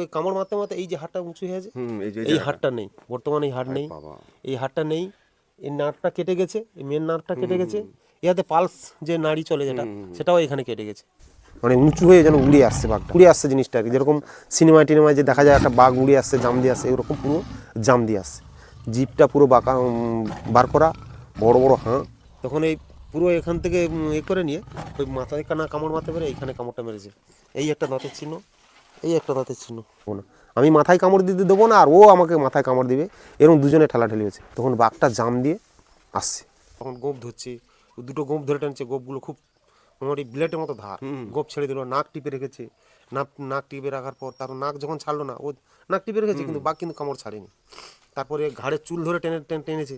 ওই কামড় মারতে মারতে এই যে হাড়টা উঁচু হয়ে আছে, এই হাড়টা নেই বর্তমানে, এই হাড় নেই, এই হাড়টা নেই, এই নার্ভটা কেটে গেছে, এই মেন নার্ভটা কেটে গেছে, ইয়াতে পালস যে নাড়ি চলে যেটা সেটাও এখানে কেটে গেছে। মানে উঁচু হয়ে যেন উড়ে আসছে বাঘটা, উড়ে আসছে জিনিসটা আর কি, যেরকম সিনেমায় টিনেমায় যে দেখা যায় একটা বাঘ উড়ে আসছে জাম দিয়ে আসছে, এরকম পুরো জাম দিয়ে আসছে, জিভটা পুরো বাঁকা বার করা, বড় বড় হাঁ। তখন এই পুরো এখান থেকে এ করে নিয়ে ওই মাথায় কানা কামড় মারতে পারে, এইখানে কামড়টা মেরেছে, এই একটা দাঁতের চিহ্ন, এই একটা দাঁতের চিহ্ন। আমি মাথায় কামড় দিতে দেবো না, আর ও আমাকে মাথায় কামড় দিবে, এরকম দুজনে ঠেলাঠেলি হয়েছে। তখন বাঘটা জাম দিয়ে আসছে, তখন গোপ ধরছে, দুটো গোপ ধরে টানছে, গোপগুলো খুব মোটামুটি ব্লেডের মতো ধার, গোপ ছেড়ে দিল, নাক টিপে রেখেছে, নাক টিপে রাখার পর তার নাক যখন ছাড়লো না, ও নাক টিপে রেখেছে কিন্তু বাঘ কিন্তু কামড় ছাড়েনি। তারপরে ঘাড়ের চুল ধরে টেনেছে,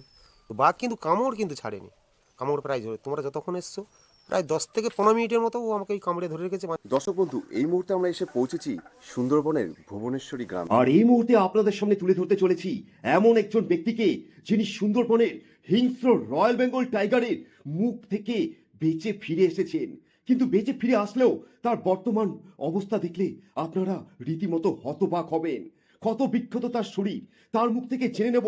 তো বাঘ কিন্তু কামড় কিন্তু ছাড়েনি, কামড় প্রায় ধরে, তোমরা যতক্ষণ এসছো প্রায় 10 থেকে 15 মিনিটের মতো ও আমাকে এই কামড়ে ধরে রেখেছে। দর্শক বন্ধু, এই মুহূর্তে আমরা এসে পৌঁছেছি সুন্দরবনের ভুবনেশ্বরী গ্রাম, আর এই মুহূর্তে আপনাদের সামনে তুলে ধরতে চলেছি এমন একজন ব্যক্তিকে যিনি সুন্দরবনের হিংস্র রয়্যাল বেঙ্গল টাইগারের মুখ থেকে বেঁচে ফিরে এসেছেন। কিন্তু বেঁচে ফিরে আসলেও তার বর্তমান অবস্থা দেখলে আপনারা রীতিমতো হতবাক হবেন। ক্ষত বিক্ষত তার শরীর, তার মুখ থেকে জেনে নেব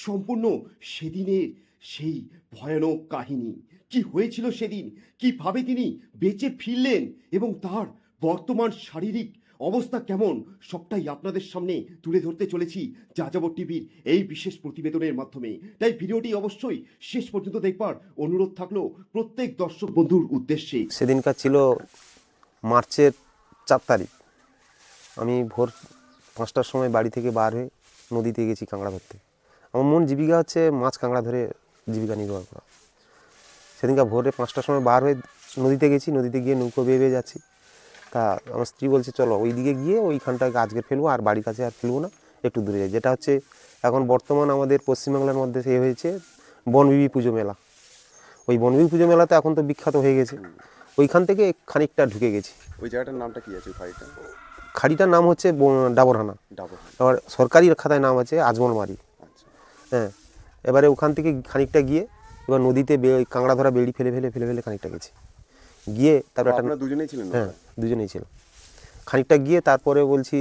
সম্পূর্ণ সেদিনের সেই ভয়ানক কাহিনী। কি হয়েছিল সেদিন, কিভাবে তিনি বেঁচে ফিরলেন এবং তার বর্তমান শারীরিক অবস্থা কেমন, সবটাই আপনাদের সামনে তুলে ধরতে চলেছি যাযাবর টিভির এই বিশেষ প্রতিবেদনের মাধ্যমে। তাই ভিডিওটি অবশ্যই শেষ পর্যন্ত দেখবার অনুরোধ থাকলো প্রত্যেক দর্শক বন্ধুর উদ্দেশ্যে। সেদিনকার ছিল মার্চের 4 তারিখ, আমি ভোর 5টার সময় বাড়ি থেকে বার হয়ে নদীতে গেছি কাঁকড়া ধরতে। আমার মূল জীবিকা হচ্ছে মাছ কাঁকড়া ধরে জীবিকা নির্বাহ করা। সেদিনকার ভোরে 5টার সময় বার হয়ে নদীতে গেছি, নদীতে গিয়ে নৌকো বেয়ে বেয়ে যাচ্ছি, তা আমার স্ত্রী বলছে চলো ওই দিকে গিয়ে ওইখানটাকে আজকে ফেলবো, আর বাড়ির কাছে আর ফেলবো না, একটু দূরে যাই, যেটা হচ্ছে এখন বর্তমান আমাদের পশ্চিমবাংলার মধ্যে সে হয়েছে বনবিবি পুজো মেলা। ওই বনবিবি পুজো মেলাতে এখন তো বিখ্যাত হয়ে গেছে, ওইখান থেকে খানিকটা ঢুকে গেছি। ওই জায়গাটার নামটা কি আছে? খাড়িটার নাম হচ্ছে ডাবরহানা, আবার সরকারি খাতায় নাম আছে আজমলমারি। হ্যাঁ, এবারে ওখান থেকে খানিকটা গিয়ে এবার নদীতে কাঁকড়া ধরা বেড়ি ফেলে ফেলে ফেলে ফেলে খানিকটা গেছি, গিয়ে তারপর একটা, দুজনেই ছিলেন? হ্যাঁ দুজনেই ছিল। খানিকটা গিয়ে তারপরে বলছি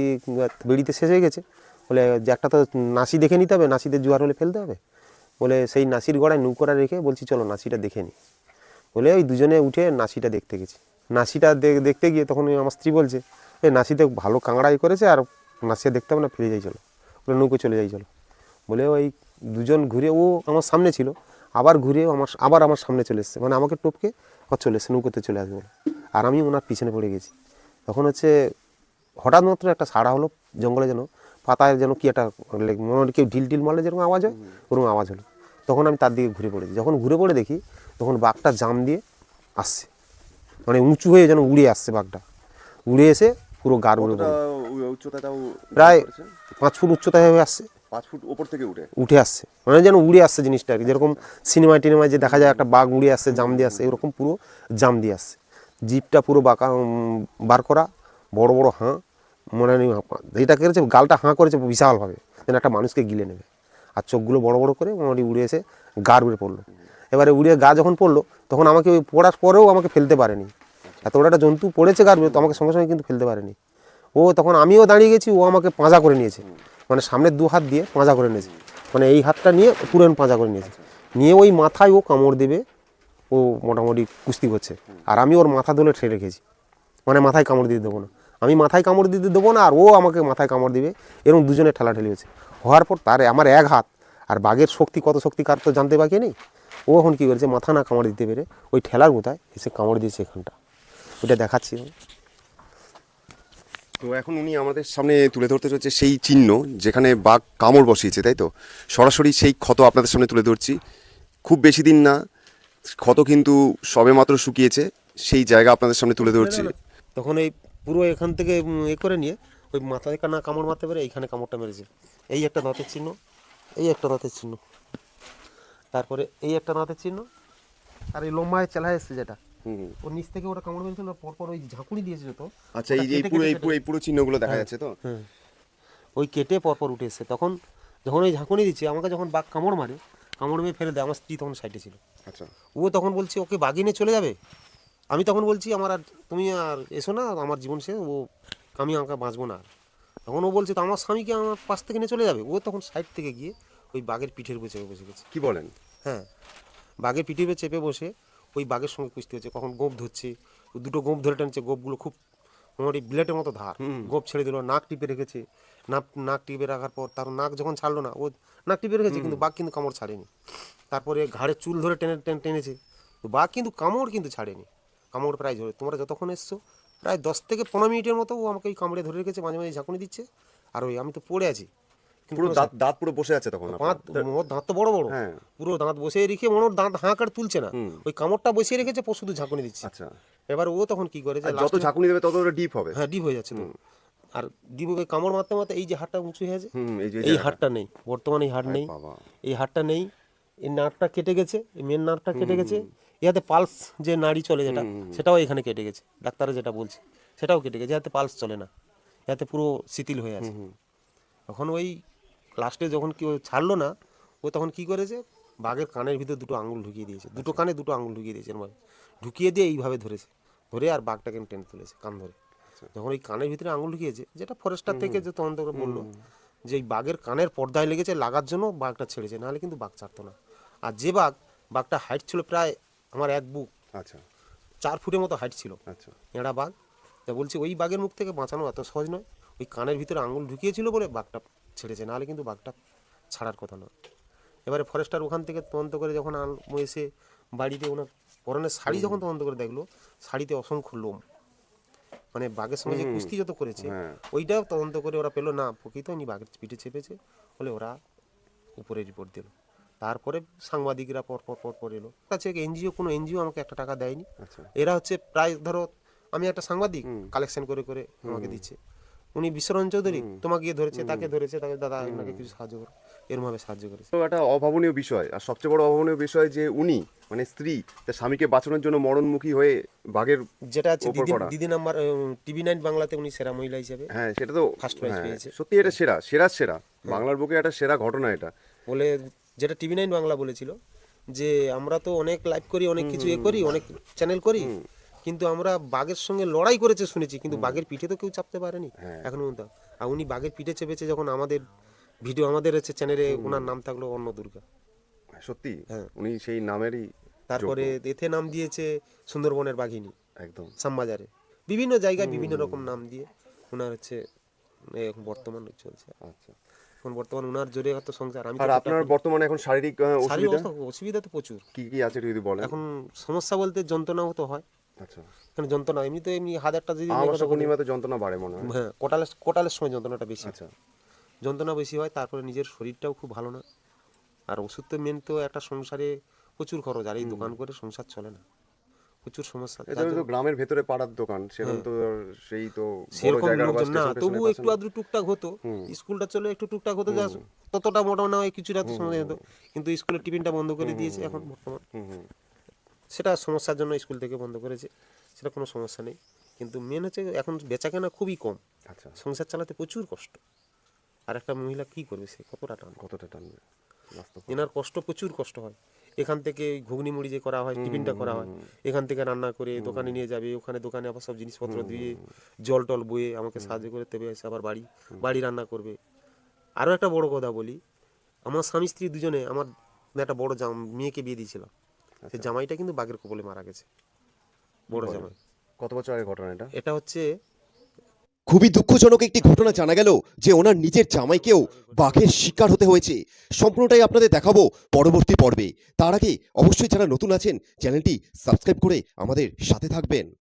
বেড়িতে শেষ হয়ে গেছে, বলে যে একটা তো নাসি দেখে নিতে হবে, নাসিতে জোয়ার হলে ফেলতে হবে, বলে সেই নাসির গড়ায় নৌকোটা রেখে বলছি চলো নাসিটা দেখে নিই, বলে ওই দুজনে উঠে নাসিটা দেখতে গেছি। নাসিটা দেখতে গিয়ে তখন আমার স্ত্রী বলছে এই নাসিতে ভালো কাঁকড়াই করেছে, আর নাসিটা দেখতে হবে না, ফিরে যাই চলো, বলে নৌকো চলে যাই চলো, বলে ওই দুজন ঘুরে, ও আমার সামনে ছিল, আবার ঘুরে আমার সামনে চলে এসছে, মানে আমাকে টপকে চলে এসছে, নৌকোতে চলে আসবে বলে, আর আমি ওনার পিছনে পড়ে গেছি। তখন হচ্ছে হঠাৎ মাত্র একটা সাড়া হলো, জঙ্গলে যেন পাতায় যেন কি একটা মনে হয় কেউ ঢিল ঢিল মারলে যেরকম আওয়াজ হয় ওরকম আওয়াজ হলো। তখন আমি তার দিকে ঘুরে পড়েছি, যখন ঘুরে পড়ে দেখি তখন বাঘটা জাম দিয়ে আসছে, মানে উঁচু হয়ে যেন উড়ে আসছে, বাঘটা উড়ে এসে পুরো গাড় উড়ে প্রায় 5 ফুট উচ্চতায় হয়ে আসছে, 5 ফুট উপর থেকে উঠে আসছে, মানে যেন উড়ে আসছে জিনিসটা আর কি, যেরকম সিনেমায় টিনেমায় যে দেখা যায় একটা বাঘ উড়ে আসছে জাম দিয়ে আসছে, এরকম পুরো জাম দিয়ে আসছে, জিভটা পুরো বাঁকা বার করা, বড় বড় হাঁ, মনে নেই যেটা করেছে গালটা হাঁ করেছে বিশালভাবে, যেন একটা মানুষকে গিলে নেবে, আর চোখগুলো বড় বড় করে মোটামুটি উড়ে এসে গাড় উড়ে পড়লো। এবারে উড়ে গা যখন পড়লো তখন আমাকে ওই পড়ার পরেও আমাকে ফেলতে পারেনি, এত বড় একটা জন্তু পড়েছে গাড় উড়ে, তো আমাকে সঙ্গে সঙ্গে কিন্তু ফেলতে পারেনি। ও তখন আমিও দাঁড়িয়ে গেছি, ও আমাকে পাঁজা করে নিয়েছে, মানে সামনের 2 হাত দিয়ে পাঁজা করে নিয়েছে, মানে এই হাতটা নিয়ে পুরো পাঁজা করে নিয়েছে, নিয়ে ওই মাথায় ও কামড় দেবে, ও মোটামুটি কুস্তি করছে, আর আমি ওর মাথা ধরে ঠেলে রেখেছি, মানে মাথায় কামড় দিতে দেবো না, আমি মাথায় কামড় দিতে দেবো না, আর ও আমাকে মাথায় কামড় দিবে, এরকম দুজনে ঠেলাঠেলি হয়েছে। হওয়ার পর তার আমার এক হাত, আর বাঘের শক্তি কত শক্তি কার তো জানতে বাকি নেই, ও এখন কী করেছে মাথা না কামড় দিতে পেরে ওই ঠেলার গোতায় এসে কামড় দিয়েছে এখানটা, ওইটা দেখাচ্ছি। তো এখন উনি আমাদের সামনে তুলে ধরতে চলেছে সেই চিহ্ন যেখানে বাঘ কামড় বসিয়েছে, তাই তো? সরাসরি সেই ক্ষত আপনাদের সামনে তুলে ধরছি। খুব বেশি দিন না, ক্ষত কিন্তু সবে মাত্র শুকিয়েছে, সেই জায়গা আপনাদের সামনে তুলে ধরছি। তখন এই পুরো এখান থেকে এ করে নিয়ে ওই মাথায় না কামড় মারতে পারে, এইখানে কামড়টা মেরেছে, এই একটা দাঁতের চিহ্ন, এই একটা দাঁতের চিহ্ন, তারপরে এই একটা দাঁতের চিহ্ন, আর এই লম্বায় চেলা এসছে যেটা, ওর নিচ থেকে ওটা কামড় মেরেছিল, পরপর ওই ঝাঁকুনি দিয়েছিল তো, আচ্ছা, এই পুরো চিহ্নগুলো দেখা যাচ্ছে তো? হ্যাঁ, ওই কেটে পরপর উঠে এসছে। তখন যখন ওই ঝাঁকুনি দিচ্ছে আমাকে, যখন বাঘ কামড় মারে, কামড় মেরে ফেলে দেয়, আমার স্ত্রী তখন সাইডে ছিল। আচ্ছা, ও তখন বলছে ওকে বাঘি নিয়ে চলে যাবে, আমি তখন বলছি আমার আর তুমি আর এসো না, আমার জীবন সে ও, আমি আমাকে বাঁচবো না, তখন ও বলছে তো আমার স্বামীকে আমার পাশ থেকে নিয়ে চলে যাবে। ও তখন সাইড থেকে গিয়ে ওই বাঘের পিঠের উপর চেপে বসে গেছে। কি বলেন? হ্যাঁ, বাঘের পিঠের উপর চেপে বসে ওই বাঘের সঙ্গে কুস্তি হচ্ছে। কখন গোপ ধরছে, ওই দুটো গোপ ধরে টানছে, গোপগুলো খুব মোটামুটি ব্লেডের মতো ধার। গোপ ছেড়ে দিল, নাক টিপে রেখেছে। নাক টিপে রাখার পর তার নাক যখন ছাড়লো না, ও নাক টিপে রেখেছে কিন্তু বাঘ কিন্তু কামড় ছাড়েনি। তারপরে ঘাড়ে চুল ধরে টেনেছে, তো বাঘ কিন্তু কামড় কিন্তু ছাড়েনি। কামড় প্রায় ধরে, তোমরা যতক্ষণ এসছো প্রায় 10 থেকে 15 মিনিটের মতো ও আমাকে ওই কামড়ে ধরে রেখেছে, মাঝে মাঝে ঝাঁকুনি দিচ্ছে। আর ওই আমি তো পড়ে আছি, কিন্তু পুরো দাঁত দাঁত পুরো বসে আছে তখন আপনার? ওর দাঁত তো বড় বড়, হ্যাঁ। পুরো দাঁত বসিয়ে রেখে মনে ওর দাঁত হাঁক আর তুলছে না, ওই কামড়টা বসিয়ে রেখেছে, শুধু ঝাঁকুনি দিচ্ছে। আচ্ছা। এবার ও তখন কি করে, যে যত ঝাঁকুনি দেবে তত ওটা ডিপ হবে। হ্যাঁ ডিপ হয়ে যাচ্ছে তো। আর ডিপ ওই কামড় মারতে মারতে এই যে হাড়টা উঁচু হয়ে আছে, এই যে এই হাড়টা নেই বর্তমানে, এই হাড় নেই, বাবা। এই হাড়টা নেই। এই নার্ভটা কেটে গেছে, এই মেন নার্ভটা কেটে গেছে। ইয়াতে পালস যে নাড়ি চলে যেটা, সেটাও এখানে কেটে গেছে। ডাক্তাররা যেটা বলছে সেটাও কেটে গেছে, যাতে পালস চলে না, যাতে পুরো শিথিল হয়ে আছে। তখন ওই লাস্টে যখন কি ও ছাড়লো না, ও তখন কি করেছে, বাঘের কানের ভিতর দুটো আঙুল ঢুকিয়ে দিয়েছে, দুটো কানে দুটো আঙুল ঢুকিয়ে দিয়েছে এরকম ঢুকিয়ে দিয়ে এইভাবে ধরেছে, ধরে আর বাঘটাকে টেনে তুলেছে কান ধরে। যখন ওই কানের ভিতরে আঙুল ঢুকিয়েছে, যেটা ফরেস্টার থেকে যে তদন্ত করে বললো যে এই বাঘের কানের পর্দায় লেগেছে, লাগার জন্য বাঘটা ছেড়েছে, নাহলে কিন্তু বাঘ ছাড়তো না। আর যে বাঘটা হাইট ছিল প্রায় আমার এক বুক, আচ্ছা 4 ফুটের মতো হাইট ছিল, আচ্ছা। এঁড়া বাঘ। তা বলছি ওই বাঘের মুখ থেকে বাঁচানো এত সহজ নয়, ওই কানের ভিতরে আঙুল ঢুকিয়েছিল বলে বাঘটা ছেড়েছে, নাহলে কিন্তু বাঘটা ছাড়ার কথা নয়। এবারে ফরেস্টার ওখান থেকে তদন্ত করে যখন এসে বাড়িতে ওনার পরনের শাড়ি যখন তদন্ত করে দেখলো, শাড়িতে অসংখ্য লোম, মানে বাঘের সঙ্গে যে কুস্তি যত করেছে ওইটাও তদন্ত করে ওরা পেলো না প্রকৃত উনি বাঘের পিঠে চেপেছে বলে, ওরা উপরে রিপোর্ট দিল। তারপরে সাংবাদিকরা পর এলো কাছে, এনজিও কোনো এনজিও আমাকে 1 টাকা দেয়নি। এরা হচ্ছে প্রায় ধরো আমি একটা সাংবাদিক, কালেকশন করে করে আমাকে দিচ্ছে। উনি বিশ্বরঞ্জন চৌধুরী তোমাকে গিয়ে ধরেছে, তাকে ধরেছে, তাকে দাদা আপনাকে কিছু সাহায্য করো, এরমভাবে সাহায্য করেছে। তো একটা অভাবনীয় বিষয়, আর সবচেয়ে বড় অভাবনীয় বিষয় যে উনি মানে স্ত্রী তার স্বামীকে বাঁচানোর জন্য মরণমুখী হয়ে বাঘের যেটা আছে দিদি নাম্বার TV9 বাংলাতে উনি সেরা মহিলা হিসেবে, হ্যাঁ সেটা তো ফার্স্ট প্রাইজ পেয়েছে। সত্যি এটা সেরা বাংলার বুকে একটা সেরা ঘটনা এটা। বলে যেটা TV9 বাংলা বলেছিল যে আমরা তো অনেক লাইভ করি, অনেক কিছু করি, অনেক চ্যানেল করি, কিন্তু আমরা বাঘের সঙ্গে লড়াই করেছে শুনেছি, কিন্তু বাঘের পিঠে তো কেউ চাপতে পারেনি এখনো পর্যন্ত। আর উনি বাঘের পিঠে চেপেছে যখন আমাদের ভিডিও, আমাদের হচ্ছে চ্যানেলে ওনার নাম থাকলো অন্ন দুর্গা। সত্যি উনি সেই নামেরই। তারপরে এতে নাম দিয়েছে সুন্দরবনের বাঘিনী, একদম শ্যামবাজারে, বিভিন্ন জায়গায় বিভিন্ন রকম নাম দিয়ে ওনার হচ্ছে বর্তমান চলছে। আচ্ছা। এখন বর্তমান ওনার জোরে তো সংসার। আমি আর আপনার বর্তমানে এখন শারীরিক অসুবিধা তো প্রচুর। কি আছে যদি বলেন? এখন সমস্যা বলতে যন্ত্রণাও তো হয়। আচ্ছা। এখানে যন্ত্রণা এমনি হাজারটা যদি পূর্ণিমাতে যন্ত্রণা বাড়ে মনে হয়। হ্যাঁ, কোটালের সময় যন্ত্রণাটা বেশি। আচ্ছা। যন্ত্রণা বেশি হয়, তারপরে নিজের শরীরটাও খুব ভালো না। আর ওষুধ তো মেন, তো একটা সংসারে প্রচুর খরচ, আর এই দোকান করে সংসার চলে না, প্রচুর সমস্যা। এটা তো গ্রামের ভেতরে পাড়ার দোকান, সেরকম তো সেই তো সেরকম লোকজন না, তবু একটু আদ্র টুকটাক হতো। স্কুলটা চলে একটু টুকটাক হতো, যা ততটা মোটা না হয়, কিছুটা তো সময় হতো, কিন্তু স্কুলের টিফিনটা বন্ধ করে দিয়েছে এখন বর্তমান। সেটা সমস্যার জন্য স্কুল থেকে বন্ধ করেছে, সেটা কোনো সমস্যা নেই। কিন্তু মেন হচ্ছে এখন বেচাকেনা খুবই কম, আচ্ছা। সংসার চালাতে প্রচুর কষ্ট। আর একটা মহিলা কি করবে, সে কতটা টানবে, এনার কষ্ট, প্রচুর কষ্ট হয়। এখান থেকে ঘুগনি মুড়ি যে করা হয়, টিফিনটা করা হয়, এখান থেকে রান্না করে দোকানে নিয়ে যাবে, ওখানে দোকানে আবার সব জিনিসপত্র দিয়ে জল টল বয়ে আমাকে সাহায্য করে দেবে, এসে আবার বাড়ি রান্না করবে। আরও একটা বড় কথা বলি, আমার স্বামী স্ত্রী দুজনে আমার একটা বড় মেয়েকে বিয়ে দিয়েছিলাম, সেই জামাইটা কিন্তু বাঘের কবলে মারা গেছে, বড় জামাই। কত বছর আগে ঘটনা এটা? এটা হচ্ছে খুবই দুঃখজনক একটি ঘটনা জানা গেল যে ওনার নিজের জামাইকেও বাঘের শিকার হতে হয়েছে। সম্পূর্ণটাই আপনাদের দেখাবো পরবর্তী পর্বে। তার আগে অবশ্যই যারা নতুন আছেন চ্যানেলটি সাবস্ক্রাইব করে আমাদের সাথে থাকবেন।